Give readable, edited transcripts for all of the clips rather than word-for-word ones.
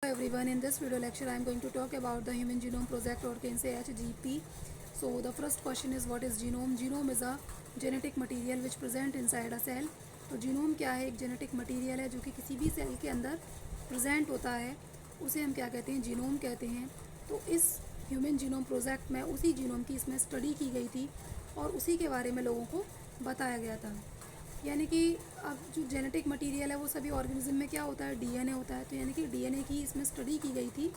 Hello everyone, in this video lecture I am going to talk about the Human Genome Project, or can say HGP. So the first question is, what is genome? Genome is a genetic material which present inside a cell. तो genome क्या है? एक genetic material है जो कि किसी भी cell के अंदर प्रेजेंट होता है, उसे हम क्या कहते हैं? जीनोम कहते हैं। तो इस ह्यूमन जीनोम प्रोजेक्ट में उसी जीनोम की इसमें स्टडी की गई थी और उसी के बारे में लोगों को बताया गया था। यानी कि अब जो जेनेटिक मटेरियल है वो सभी ऑर्गेनिज्म में क्या होता है? डीएनए होता है। तो यानी कि डीएनए की इसमें स्टडी की गई थी,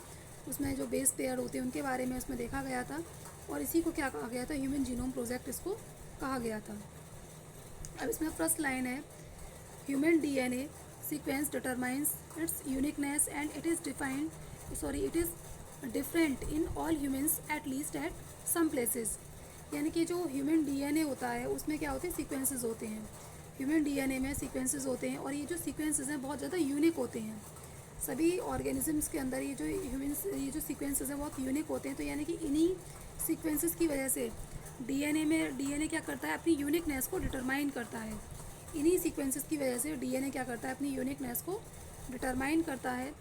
उसमें जो बेस पेयर होते हैं उनके बारे में उसमें देखा गया था और इसी को क्या कहा गया था? ह्यूमन जीनोम प्रोजेक्ट इसको कहा गया था। अब इसमें फर्स्ट लाइन है, human DNA sequence determines its uniqueness and it is it is different in all humans at least at some places. यानी कि जो ह्यूमन डीएनए होता है उसमें क्या होते हैं? सीक्वेंसेस होते हैं। ह्यूमन डीएनए में सीक्वेंसेस होते हैं और ये जो सीक्वेंसेस हैं बहुत ज़्यादा यूनिक होते हैं। सभी ऑर्गेनिजम्स के अंदर ये जो सीक्वेंसेस हैं बहुत यूनिक होते हैं। तो यानी कि इन्हीं सीक्वेंसेस की वजह से डीएनए क्या करता है? अपनी यूनिकनेस को डिटरमाइन करता है। इन्हीं सीक्वेंसेस की वजह से डीएनए क्या करता है? अपनी यूनिकनेस को डिटरमाइन करता है।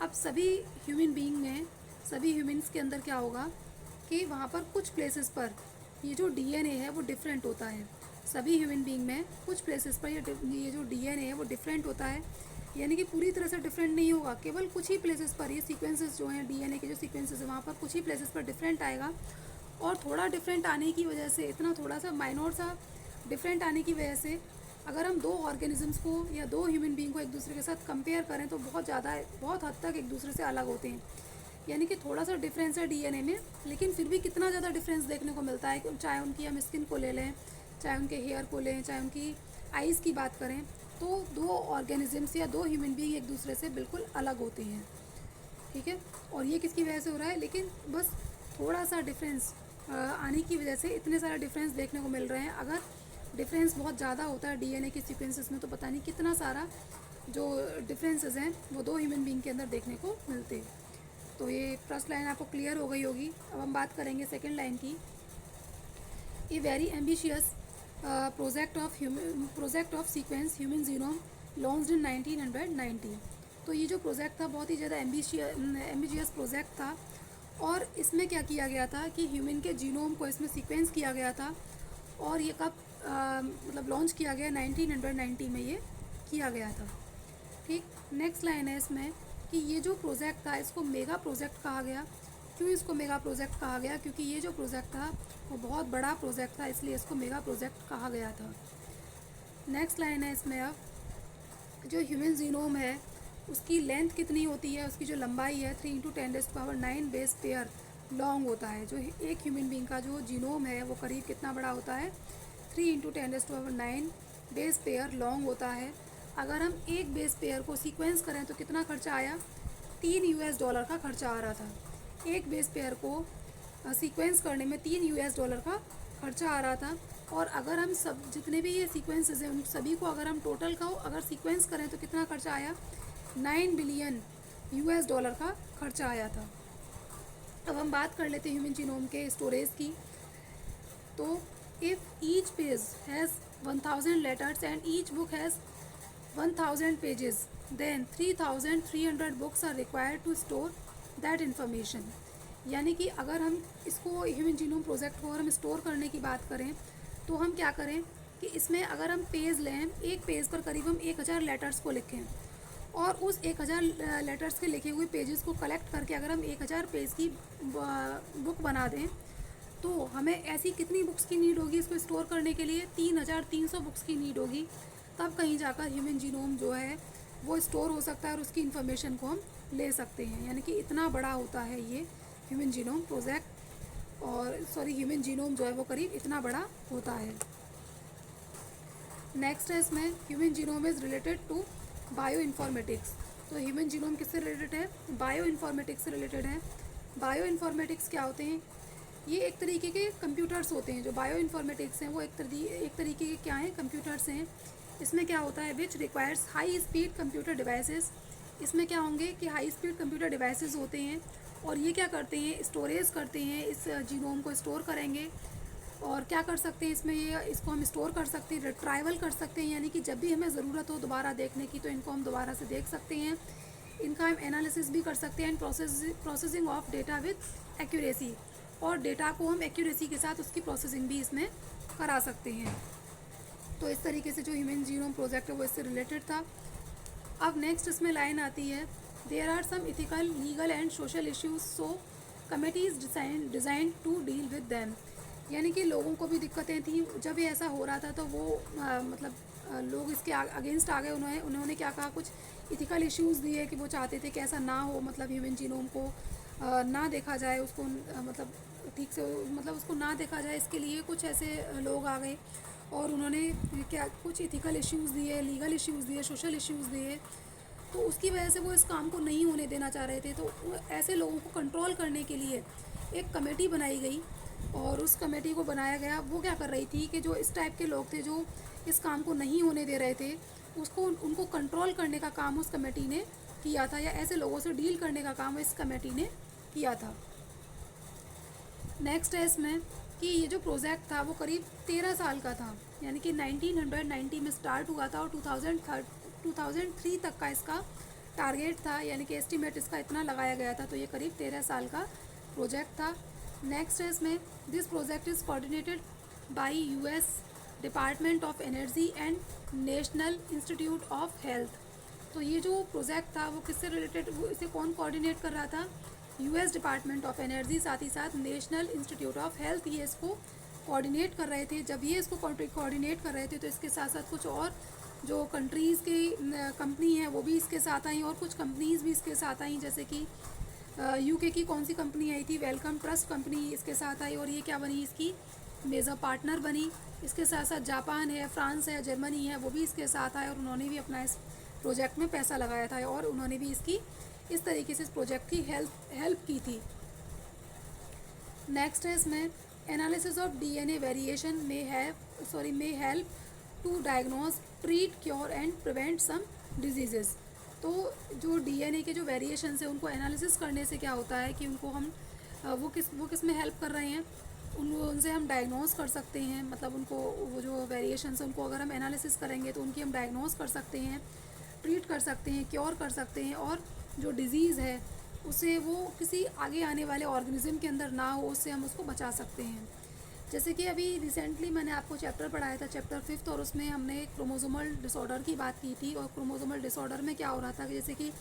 अब सभी ह्यूमन्स के अंदर क्या होगा कि वहाँ पर कुछ प्लेसेस पर ये जो डीएनए है वो डिफरेंट होता है। सभी ह्यूमन बीइंग में कुछ प्लेसेस पर ये जो डीएनए है वो डिफरेंट होता है। यानी कि पूरी तरह से डिफरेंट नहीं होगा, केवल कुछ ही प्लेसेस पर ये सीक्वेंसेस जो हैं डीएनए के जो सीक्वेंसेस है वहाँ पर कुछ ही प्लेसेस पर डिफरेंट आएगा। और थोड़ा डिफरेंट आने की वजह से, इतना थोड़ा सा माइनर सा डिफरेंट आने की वजह से अगर हम दो ऑर्गेनिजम्स को या दो ह्यूमन बीइंग को एक दूसरे के साथ कंपेयर करें तो बहुत हद तक एक दूसरे से अलग होते हैं। यानी कि थोड़ा सा डिफरेंस है डीएनए में, लेकिन फिर भी कितना ज़्यादा डिफरेंस देखने को मिलता है। चाहे उनकी हम स्किन को ले लें, चाहे उनके हेयर को लें, चाहे उनकी आइज़ की बात करें, तो दो ऑर्गेनिजम्स या दो ह्यूमन बीइंग एक दूसरे से बिल्कुल अलग होते हैं। ठीक है, और ये किसकी वजह से हो रहा है? लेकिन बस थोड़ा सा डिफरेंस आने की वजह से इतने सारे डिफरेंस देखने को मिल रहे हैं। अगर डिफरेंस बहुत ज़्यादा होता है डीएनए के सीक्वेंसेस में तो पता नहीं कितना सारा जो डिफरेंसेस हैं वो दो ह्यूमन बीइंग के अंदर देखने को मिलते हैं। तो ये फर्स्ट लाइन आपको क्लियर हो गई होगी। अब हम बात करेंगे सेकेंड लाइन की। A very ambitious project of sequence human genome launched in 1990। तो ये जो प्रोजेक्ट था बहुत ही ज़्यादा एम्बिशियस प्रोजेक्ट था और इसमें क्या किया गया था कि ह्यूमन के जीनोम को इसमें सीक्वेंस किया गया था। और ये कब मतलब लॉन्च किया गया? 1990 में ये किया गया था। ठीक, नेक्स्ट लाइन है इसमें कि ये जो प्रोजेक्ट था इसको मेगा प्रोजेक्ट कहा गया। क्यों इसको मेगा प्रोजेक्ट कहा गया? क्योंकि ये जो प्रोजेक्ट था वो बहुत बड़ा प्रोजेक्ट था, इसलिए इसको मेगा प्रोजेक्ट कहा गया था। नेक्स्ट लाइन है इसमें, अब जो ह्यूमन जीनोम है उसकी लेंथ कितनी होती है? उसकी जो लंबाई है 3 × 10⁻⁹ बेस पेयर लॉन्ग होता है। जो एक ह्यूमन बीइंग का जो जीनोम है वो करीब कितना बड़ा होता है? 3 × 10⁻⁹ बेस पेयर लॉन्ग होता है। अगर हम एक बेस पेयर को सीक्वेंस करें तो कितना खर्चा आया? $3 का खर्चा आ रहा था। एक बेस पेयर को सीक्वेंस करने में $3 का खर्चा आ रहा था। और अगर हम सब जितने भी ये सीक्वेंसेस हैं उन सभी को अगर हम टोटल का अगर सीक्वेंस करें तो कितना खर्चा आया? $9 बिलियन का खर्चा आया था। अब हम बात कर लेते हैं ह्यूमन जीनोम के स्टोरेज की। तो if each page has 1000 letters and each book has 1000 pages, then 3300 books are required to store that information. यानी कि अगर हम इसको ह्यूमन जीनोम प्रोजेक्ट को अगर हम स्टोर करने की बात करें तो हम क्या करें कि इसमें अगर हम पेज लें, एक पेज पर करीब हम 1000 लेटर्स को लिखें और उस 1000 लेटर्स के लिखे हुए पेजेस को कलेक्ट करके अगर हम 1000 पेज की बुक बना दें तो हमें ऐसी कितनी बुक्स की नीड होगी इसको स्टोर करने के लिए? 3300 बुक्स की नीड होगी। तब कहीं जाकर ह्यूमन जीनोम जो है वो स्टोर हो सकता है और उसकी इन्फॉर्मेशन को हम ले सकते हैं। यानी कि इतना बड़ा होता है ये ह्यूमन जीनोम प्रोजेक्ट, और ह्यूमन जीनोम जो है वो करीब इतना बड़ा होता है। नेक्स्ट है इसमें, human genome is related to bioinformatics. तो ह्यूमन जीनोम किससे रिलेटेड है? बायो इन्फॉर्मेटिक्स से रिलेटेड है। बायो इन्फॉर्मेटिक्स क्या होते हैं? ये एक तरीके के कंप्यूटर्स होते हैं। जो बायो इन्फॉर्मेटिक्स हैं वो एक तरीके के क्या हैं? कंप्यूटर्स हैं। इसमें क्या होता है? Which requires high speed computer devices. इसमें क्या होंगे कि हाई स्पीड कंप्यूटर डिवाइसेस होते हैं और ये क्या करते हैं? स्टोरेज करते हैं, इस जीनोम को स्टोर करेंगे। और क्या कर सकते हैं इसमें? इसको हम स्टोर कर सकते हैं, रिट्राइवल कर सकते हैं, यानी कि जब भी हमें ज़रूरत हो दोबारा देखने की तो इनको हम दोबारा से देख सकते हैं। इनका हम एनालिसिस भी कर सकते हैं and processing of data with accuracy, और डेटा को हम एक्यूरेसी के साथ उसकी प्रोसेसिंग भी इसमें करा सकते हैं। तो इस तरीके से जो ह्यूमन जीनोम प्रोजेक्ट है वो इससे रिलेटेड था। अब नेक्स्ट इसमें लाइन आती है, there are some ethical, legal and social issues, so committee is design to deal with them. यानी कि लोगों को भी दिक्कतें थी जब ये ऐसा हो रहा था, तो वो लोग इसके अगेंस्ट आ गए। उन्होंने क्या कहा, कुछ इथिकल इश्यूज़ दिए कि वो चाहते थे कि ऐसा ना हो, मतलब ह्यूमन जीनोम को ना देखा जाए, उसको मतलब ठीक से मतलब उसको ना देखा जाए, इसके लिए कुछ ऐसे लोग आ गए और उन्होंने क्या कुछ इथिकल इश्यूज़ दिए, लीगल इश्यूज़ दिए, सोशल इश्यूज़ दिए। तो उसकी वजह से वो इस काम को नहीं होने देना चाह रहे थे। तो ऐसे लोगों को कंट्रोल करने के लिए एक कमेटी बनाई गई, और उस कमेटी को बनाया गया। वो क्या कर रही थी कि जो इस टाइप के लोग थे जो इस काम को नहीं होने दे रहे थे, उसको उनको कंट्रोल करने का काम उस कमेटी ने किया था, या ऐसे लोगों से डील करने का काम इस कमेटी ने किया था। नेक्स्ट है इसमें कि ये जो प्रोजेक्ट था वो करीब 13 साल का था, यानी कि 1990 में स्टार्ट हुआ था और 2003 तक का इसका टारगेट था, यानी कि एस्टीमेट इसका इतना लगाया गया था। तो ये करीब 13 साल का प्रोजेक्ट था। नेक्स्ट है इसमें, this project is coordinated by US department of energy and national institute of health. तो ये जो प्रोजेक्ट था वो किससे रिलेटेड, वो इसे कौन कोऑर्डिनेट कर रहा था, यूएस डिपार्टमेंट ऑफ एनर्जी, साथ ही साथ नेशनल इंस्टीट्यूट ऑफ हेल्थ, ये इसको कोऑर्डिनेट कर रहे थे। जब ये इसको कोऑर्डिनेट कर रहे थे तो इसके साथ साथ कुछ और जो कंट्रीज़ की कंपनी है वो भी इसके साथ आई, और कुछ कंपनीज़ भी इसके साथ आई, जैसे कि यूके की कौन सी कंपनी आई थी, वेलकम ट्रस्ट कंपनी इसके साथ आई, और ये क्या बनी, इसकी मेजर पार्टनर बनी। इसके साथ साथ जापान है, फ्रांस है, जर्मनी है, वो भी इसके साथ आए और उन्होंने भी अपना इस प्रोजेक्ट में पैसा लगाया था, और उन्होंने भी इसकी इस तरीके से इस प्रोजेक्ट की हेल्प की थी। नेक्स्ट है इसमें, analysis of DNA variation may help to diagnose, treat, cure and prevent some diseases. तो जो डीएनए के जो वेरिएशंस है उनको एनालिसिस करने से क्या होता है कि उनको हम वो किस में हेल्प कर रहे हैं, उनसे हम डायग्नोज कर सकते हैं। मतलब उनको वो जो वेरिएशंस है उनको अगर हम एनालिसिस करेंगे तो उनकी हम डायग्नोज कर सकते हैं, ट्रीट कर सकते हैं, क्योर कर सकते हैं, और जो डिज़ीज़ है उसे वो किसी आगे आने वाले ऑर्गेनिज्म के अंदर ना हो, उससे हम उसको बचा सकते हैं। जैसे कि अभी रिसेंटली मैंने आपको चैप्टर पढ़ाया था, चैप्टर 5, और उसमें हमने क्रोमोसोमल डिसऑर्डर की बात की थी। और क्रोमोसोमल डिसऑर्डर में क्या हो रहा था कि जैसे कि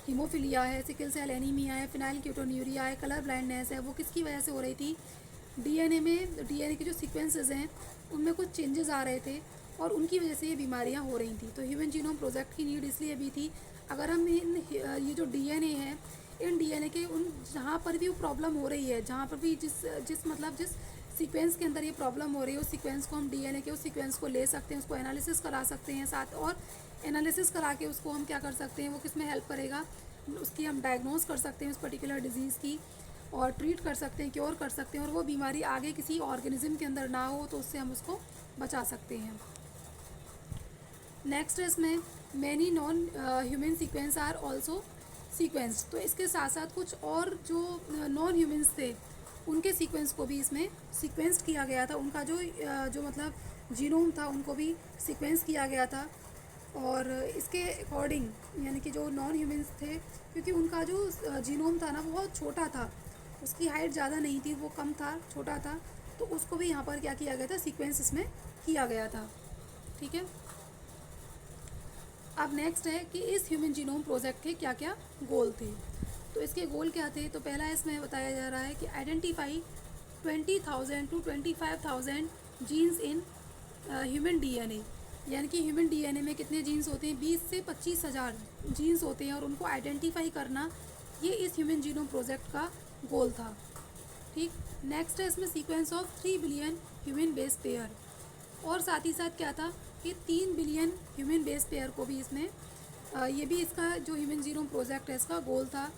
हीमोफिलिया है, सिकल सेल एनीमिया है, फिनाइलकीटोन्यूरिया है, कलर ब्लाइंडनेस है, वो किसकी वजह से हो रही थी, डीएनए के जो सीक्वेंसेस हैं उनमें कुछ चेंजेस आ रहे थे, और उनकी वजह से ये बीमारियां हो रही थी। तो ह्यूमन जीनोम प्रोजेक्ट की नीड इसलिए भी थी, अगर हम ये जो डीएनए है, इन डीएनए के उन जहाँ पर भी वो प्रॉब्लम हो रही है, जहाँ पर भी जिस सीक्वेंस के अंदर ये प्रॉब्लम हो रही है, उस सीक्वेंस को हम डीएनए के उस सीक्वेंस को ले सकते हैं, उसको एनालिसिस करा सकते हैं साथ, और एनालिसिस करा के उसको हम क्या कर सकते हैं, वो किस में हेल्प करेगा, उसकी हम डायग्नोज कर सकते हैं उस पर्टिकुलर डिजीज़ की, और ट्रीट कर सकते हैं, क्योर कर सकते हैं, और वो बीमारी आगे किसी ऑर्गेनिज्म के अंदर ना हो, तो उससे हम उसको बचा सकते हैं। नेक्स्ट इसमें, many non human sequence are also sequence. तो इसके साथ साथ कुछ और जो नॉन ह्यूमन्स थे उनके सीक्वेंस को भी इसमें सीक्वेंस किया गया था, उनका जो मतलब जीनोम था उनको भी सीक्वेंस किया गया था। और इसके अकॉर्डिंग, यानी कि जो नॉन ह्यूमन्स थे, क्योंकि उनका जो जीनोम था ना वो बहुत छोटा था, उसकी हाइट ज़्यादा नहीं थी, वो कम था, छोटा था, तो उसको भी यहाँ पर क्या किया गया था, सीक्वेंस इसमें किया गया था। ठीक है। अब नेक्स्ट है कि इस ह्यूमन जीनोम प्रोजेक्ट के क्या क्या गोल थे। तो इसके गोल क्या थे, तो पहला इसमें बताया जा रहा है कि identify 20,000 to 25,000 genes in human DNA, यानी कि ह्यूमन डीएनए में कितने जीन्स होते हैं, 20 से 25,000 जीन्स होते हैं, और उनको आइडेंटिफाई करना ये इस ह्यूमन जीनोम प्रोजेक्ट का गोल था। ठीक। नेक्स्ट है इसमें sequence of 3 billion human base pair, और साथ ही साथ क्या था कि 3 बिलियन ह्यूमन बेस पेयर को भी इसमें ये भी इसका जो ह्यूमन जीनोम प्रोजेक्ट है इसका गोल था।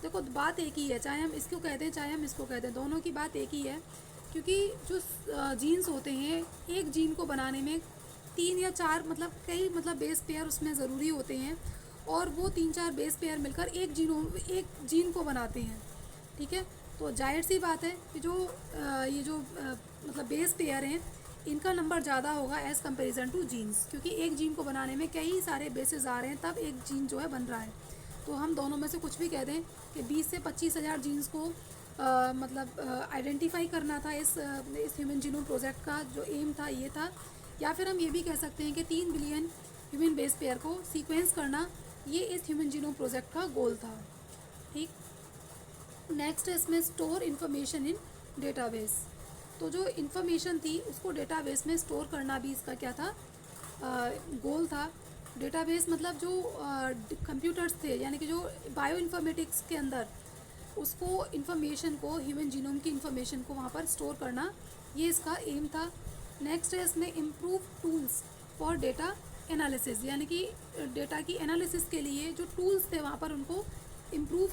देखो बात एक ही है, चाहे हम इसको कहते हैं चाहे हम इसको कहते हैं, दोनों की बात एक ही है, क्योंकि जो जीन्स होते हैं, एक जीन को बनाने में 3 या 4 मतलब कई मतलब बेस पेयर उसमें ज़रूरी होते हैं, और वो 3-4 बेस पेयर मिलकर एक जीन को बनाते हैं। ठीक है। तो जाहिर सी बात है कि जो ये जो मतलब बेस पेयर हैं इनका नंबर ज़्यादा होगा एज़ कंपेरिजन टू जीन्स, क्योंकि एक जीन को बनाने में कई सारे बेसेस आ रहे हैं, तब एक जीन जो है बन रहा है। तो हम दोनों में से कुछ भी कह दें कि 20 से 25,000 जीन्स को मतलब आइडेंटिफाई करना था इस ह्यूमन जीनोम प्रोजेक्ट का जो एम था ये था। या फिर हम ये भी कह सकते हैं कि 3 बिलियन ह्यूमन बेस पेयर को सीक्वेंस करना ये इस ह्यूमन जीनोम प्रोजेक्ट का गोल था। ठीक, नेक्स्ट है इसमें स्टोर इन्फॉर्मेशन इन डेटाबेस। तो जो इन्फॉर्मेशन थी उसको डेटाबेस में स्टोर करना भी इसका क्या था, गोल था। डेटाबेस मतलब जो कंप्यूटर्स थे यानी कि जो बायो इन्फॉर्मेटिक्स के अंदर उसको इन्फॉर्मेशन को ह्यूमन जीनोम की इन्फॉर्मेशन को वहाँ पर स्टोर करना ये इसका एम था। नेक्स्ट है इसमें improve tools for data analysis, यानी कि डेटा की एनालिसिस के लिए जो टूल्स थे वहाँ पर उनको इम्प्रूव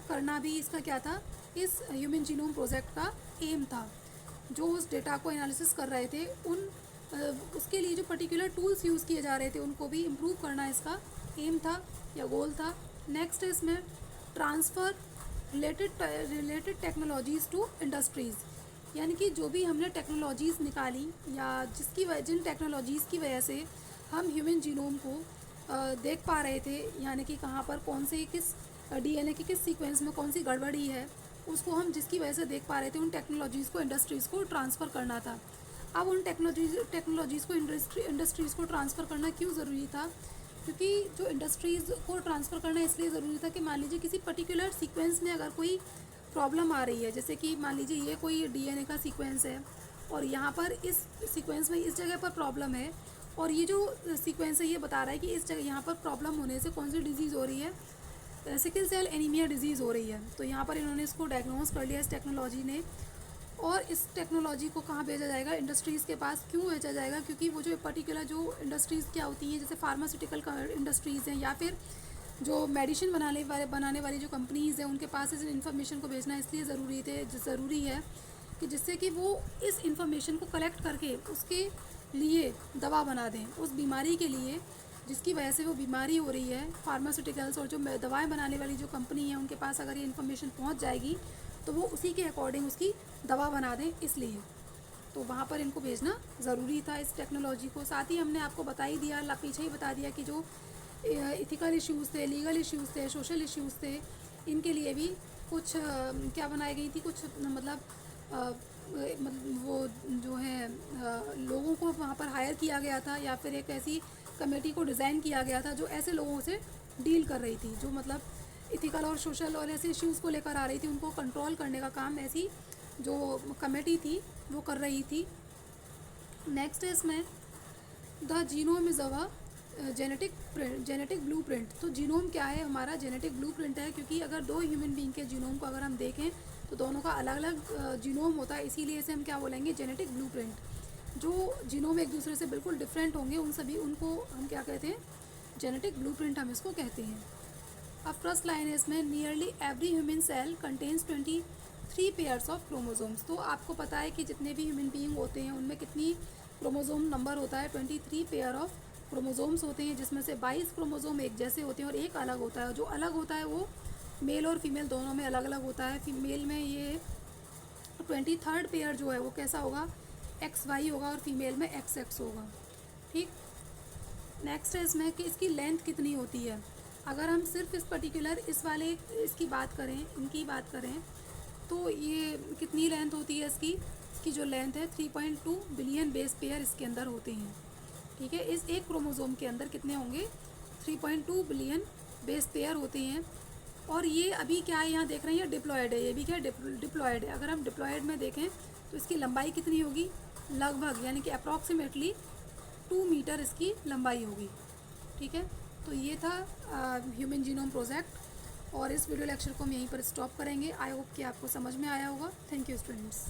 करना भी इसका क्या था, इस ह्यूमन जीनोम प्रोजेक्ट का एम था। जो उस डेटा को एनालिसिस कर रहे थे उसके लिए जो पर्टिकुलर टूल्स यूज़ किए जा रहे थे उनको भी इम्प्रूव करना इसका एम था या गोल था। नेक्स्ट है इसमें transfer related technologies to industries, यानी कि जो भी हमने टेक्नोलॉजीज़ निकाली या जिन टेक्नोलॉजीज़ की वजह से हम ह्यूमन जीनोम को देख पा रहे थे, यानी कि कहाँ पर कौन से किस डीएनए के किस सीक्वेंस में कौन सी गड़बड़ी है उसको हम जिसकी वजह से देख पा रहे थे, उन टेक्नोलॉजीज़ को इंडस्ट्रीज़ को ट्रांसफ़र करना था। अब उन टेक्नोलॉजीज़ को इंडस्ट्रीज़ को ट्रांसफ़र करना क्यों ज़रूरी था, क्योंकि जो इंडस्ट्रीज़ को ट्रांसफ़र करना इसलिए ज़रूरी था कि मान लीजिए किसी पर्टिकुलर सीक्वेंस में अगर कोई प्रॉब्लम आ रही है, जैसे कि मान लीजिए ये कोई डीएनए का सीक्वेंस है और यहाँ पर इस सीक्वेंस में इस जगह पर प्रॉब्लम है और ये जो सीक्वेंस है ये बता रहा है कि इस जगह यहाँ पर प्रॉब्लम होने से कौन सी डिजीज़ हो रही है, सिकल सेल एनीमिया डिजीज़ हो रही है। तो यहाँ पर इन्होंने इसको डायग्नोस कर लिया इस टेक्नोलॉजी ने, और इस टेक्नोलॉजी को कहाँ भेजा जाएगा, इंडस्ट्रीज़ के पास। क्यों भेजा जाएगा, क्योंकि वो जो पर्टिकुलर जो इंडस्ट्रीज़ क्या होती हैं, जैसे फार्मास्यूटिकल इंडस्ट्रीज़ हैं या फिर जो मेडिसिन बनाने वाली जो कंपनीज़ हैं उनके पास इस इन्फॉर्मेशन को भेजना इसलिए ज़रूरी है कि जिससे कि वो इस इन्फॉर्मेशन को कलेक्ट करके उसके लिए दवा बना दें, उस बीमारी के लिए जिसकी वजह से वो बीमारी हो रही है। फार्मास्यूटिकल्स और जो दवाएं बनाने वाली जो कंपनी है उनके पास अगर ये इन्फॉर्मेशन पहुंच जाएगी तो वो उसी के अकॉर्डिंग उसकी दवा बना दें, इसलिए तो वहाँ पर इनको भेजना ज़रूरी था इस टेक्नोलॉजी को। साथ ही हमने आपको बता ही दिया, पीछे ही बता दिया कि जो इथिकल इश्यूज़ थे, लीगल इश्यूज़ थे, सोशल इश्यूज़ थे, इनके लिए भी कुछ क्या बनाई गई थी, कुछ मतलब वो जो है लोगों को वहाँ पर हायर किया गया था या फिर एक ऐसी कमेटी को डिज़ाइन किया गया था जो ऐसे लोगों से डील कर रही थी, जो मतलब इथिकल और सोशल और ऐसे इश्यूज़ को लेकर आ रही थी, उनको कंट्रोल करने का काम ऐसी जो कमेटी थी वो कर रही थी। नेक्स्ट है इसमें the genome is our genetic blueprint. तो जीनोम क्या है, हमारा जेनेटिक ब्लूप्रिंट है, क्योंकि अगर दो ह्यूमन बीइंग के जीनोम को अगर हम देखें तो दोनों का अलग अलग जीनोम होता है, इसीलिए इसे हम क्या बोलेंगे, जेनेटिक ब्लूप्रिंट। जो जीनोम एक दूसरे से बिल्कुल डिफरेंट होंगे उनको हम क्या कहते हैं, जेनेटिक ब्लूप्रिंट हम इसको कहते हैं। अब फर्स्ट लाइन है इसमें, nearly every human cell contains 23 pairs of chromosomes. तो आपको पता है कि जितने भी ह्यूमन बीइंग होते हैं उनमें कितनी क्रोमोसोम नंबर होता है, 23 पेयर ऑफ क्रोमोसोम्स होते हैं, जिसमें से 22 क्रोमोसोम एक जैसे होते हैं और एक अलग होता है। जो अलग होता है वो मेल और फीमेल दोनों में अलग अलग होता है। फीमेल में ये 23rd पेयर जो है वो कैसा होगा, XY होगा, और फीमेल में XX होगा। ठीक, नेक्स्ट है इसमें कि इसकी लेंथ कितनी होती है। अगर हम सिर्फ इस पर्टिकुलर इनकी बात करें तो ये कितनी लेंथ होती है इसकी जो लेंथ है 3.2 बिलियन बेस पेयर इसके अंदर होते हैं। ठीक है, इस एक क्रोमोसोम के अंदर कितने होंगे, 3.2 बिलियन बेस पेयर होते हैं। और ये अभी क्या है, यहाँ देख रहे हैं, ये डिप्लॉयड है, ये भी क्या डिप्लॉयड है। अगर हम डिप्लॉयड में देखें तो इसकी लंबाई कितनी होगी, लगभग यानी कि अप्रॉक्सीमेटली 2 मीटर इसकी लंबाई होगी। ठीक है, तो ये था ह्यूमन जीनोम प्रोजेक्ट, और इस वीडियो लेक्चर को हम यहीं पर स्टॉप करेंगे। आई होप कि आपको समझ में आया होगा। Thank you students.